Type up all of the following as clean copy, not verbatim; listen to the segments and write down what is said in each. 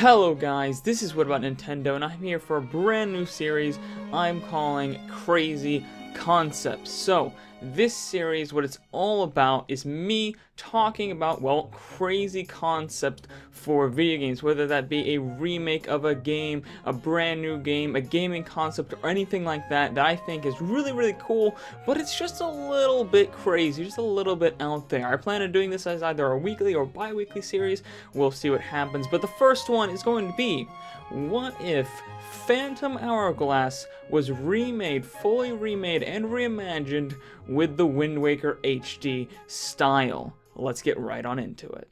Hello guys, this is What About Nintendo, and I'm here for a brand new series I'm calling Crazy Concepts. So, this series, what it's all about is me talking about, well, crazy concepts for video games, whether that be a remake of a game, a brand new game, a gaming concept, or anything like that I think is really cool, but it's just a little bit crazy, just a little bit out there. I plan on doing this as either a weekly or bi-weekly series. We'll see what happens, but the first one is going to be, what if Phantom Hourglass was remade, fully remade and reimagined with the Wind Waker HD style? Let's get right on into it.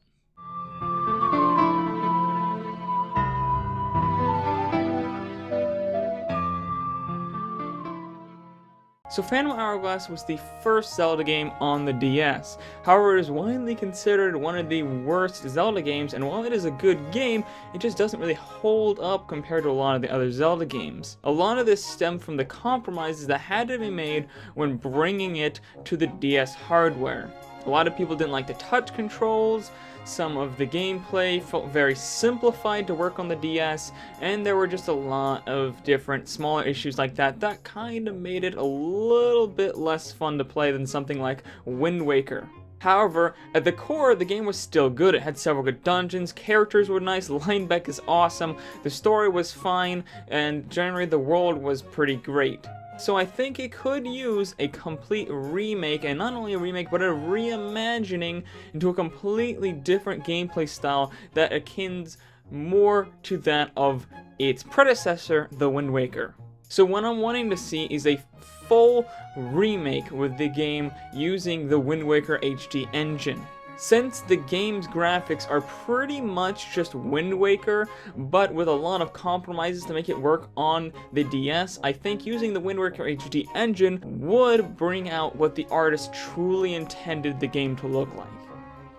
So Phantom Hourglass was the first Zelda game on the DS. However, it is widely considered one of the worst Zelda games, and while it is a good game, it just doesn't really hold up compared to a lot of the other Zelda games. A lot of this stemmed from the compromises that had to be made when bringing it to the DS hardware. A lot of people didn't like the touch controls, some of the gameplay felt very simplified to work on the DS, and there were just a lot of different smaller issues like that that kind of made it a little bit less fun to play than something like Wind Waker. However, at the core, the game was still good. It had several good dungeons, characters were nice, Linebeck is awesome, the story was fine, and generally the world was pretty great. So I think it could use a complete remake, and not only a remake, but a reimagining into a completely different gameplay style that akins more to that of its predecessor, The Wind Waker. So what I'm wanting to see is a full remake with the game using the Wind Waker HD engine. Since the game's graphics are pretty much just Wind Waker, but with a lot of compromises to make it work on the DS, I think using the Wind Waker HD engine would bring out what the artist truly intended the game to look like.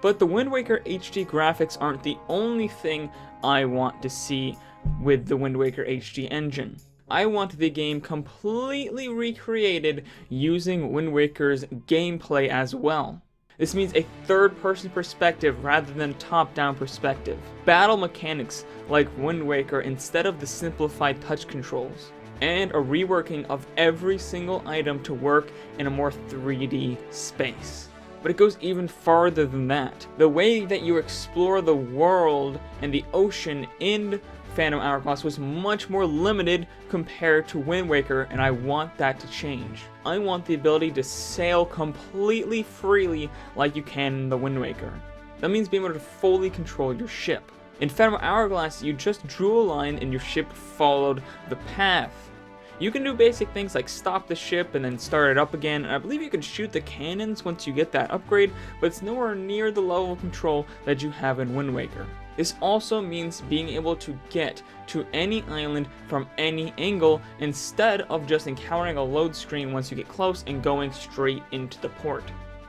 But the Wind Waker HD graphics aren't the only thing I want to see with the Wind Waker HD engine. I want the game completely recreated using Wind Waker's gameplay as well. This means a third-person perspective rather than top-down perspective. Battle mechanics like Wind Waker instead of the simplified touch controls. And a reworking of every single item to work in a more 3D space. But it goes even farther than that. The way that you explore the world and the ocean in Phantom Hourglass was much more limited compared to Wind Waker, and I want that to change. I want the ability to sail completely freely like you can in the Wind Waker. That means being able to fully control your ship. In Phantom Hourglass, you just drew a line and your ship followed the path. You can do basic things like stop the ship and then start it up again, and I believe you can shoot the cannons once you get that upgrade, but it's nowhere near the level of control that you have in Wind Waker. This also means being able to get to any island from any angle instead of just encountering a load screen once you get close and going straight into the port.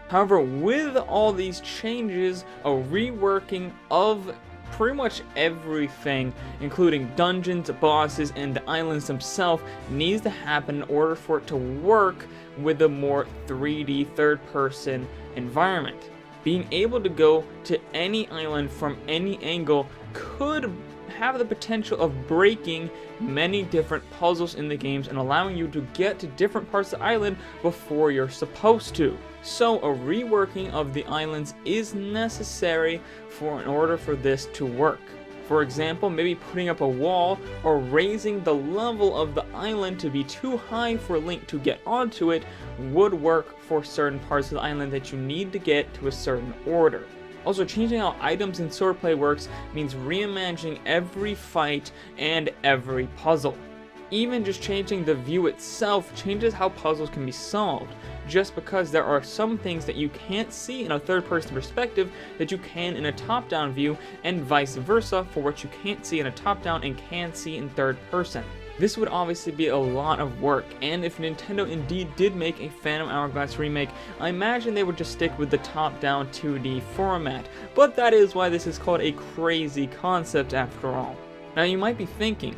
However, with all these changes, a reworking of pretty much everything, including dungeons, bosses, and the islands themselves, needs to happen in order for it to work with a more 3D third-person environment. Being able to go to any island from any angle could have the potential of breaking many different puzzles in the games and allowing you to get to different parts of the island before you're supposed to. So a reworking of the islands is necessary in order for this to work. For example, maybe putting up a wall or raising the level of the island to be too high for Link to get onto it would work for certain parts of the island that you need to get to a certain order. Also, changing how items in swordplay works means reimagining every fight and every puzzle. Even just changing the view itself changes how puzzles can be solved, just because there are some things that you can't see in a third-person perspective that you can in a top-down view, and vice versa for what you can't see in a top-down and can see in third person. This would obviously be a lot of work, and if Nintendo indeed did make a Phantom Hourglass remake, I imagine they would just stick with the top-down 2D format, but that is why this is called a crazy concept after all. Now you might be thinking,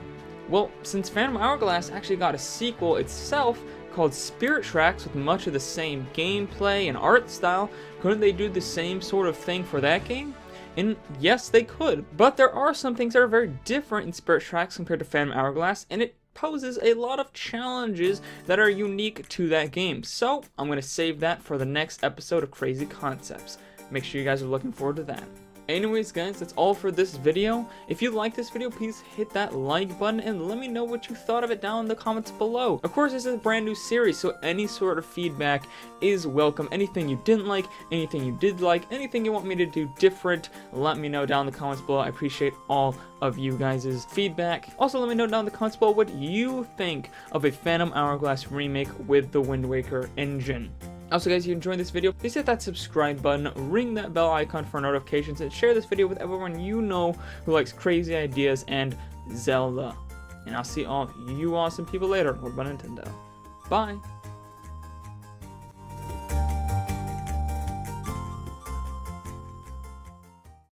well, since Phantom Hourglass actually got a sequel itself called Spirit Tracks with much of the same gameplay and art style, couldn't they do the same sort of thing for that game? And yes, they could, but there are some things that are very different in Spirit Tracks compared to Phantom Hourglass, and it poses a lot of challenges that are unique to that game. So I'm going to save that for the next episode of Crazy Concepts. Make sure you guys are looking forward to that. Anyways guys, that's all for this video. If you like this video, please hit that like button and let me know what you thought of it down in the comments below. Of course, this is a brand new series, so any sort of feedback is welcome. Anything you didn't like, anything you did like, anything you want me to do different, let me know down in the comments below. I appreciate all of you guys' feedback. Also, let me know down in the comments below what you think of a Phantom Hourglass remake with the Wind Waker engine. Also guys, if you enjoyed this video, please hit that subscribe button, ring that bell icon for notifications, and share this video with everyone you know who likes crazy ideas and Zelda. And I'll see all you awesome people later. What about Nintendo? Bye!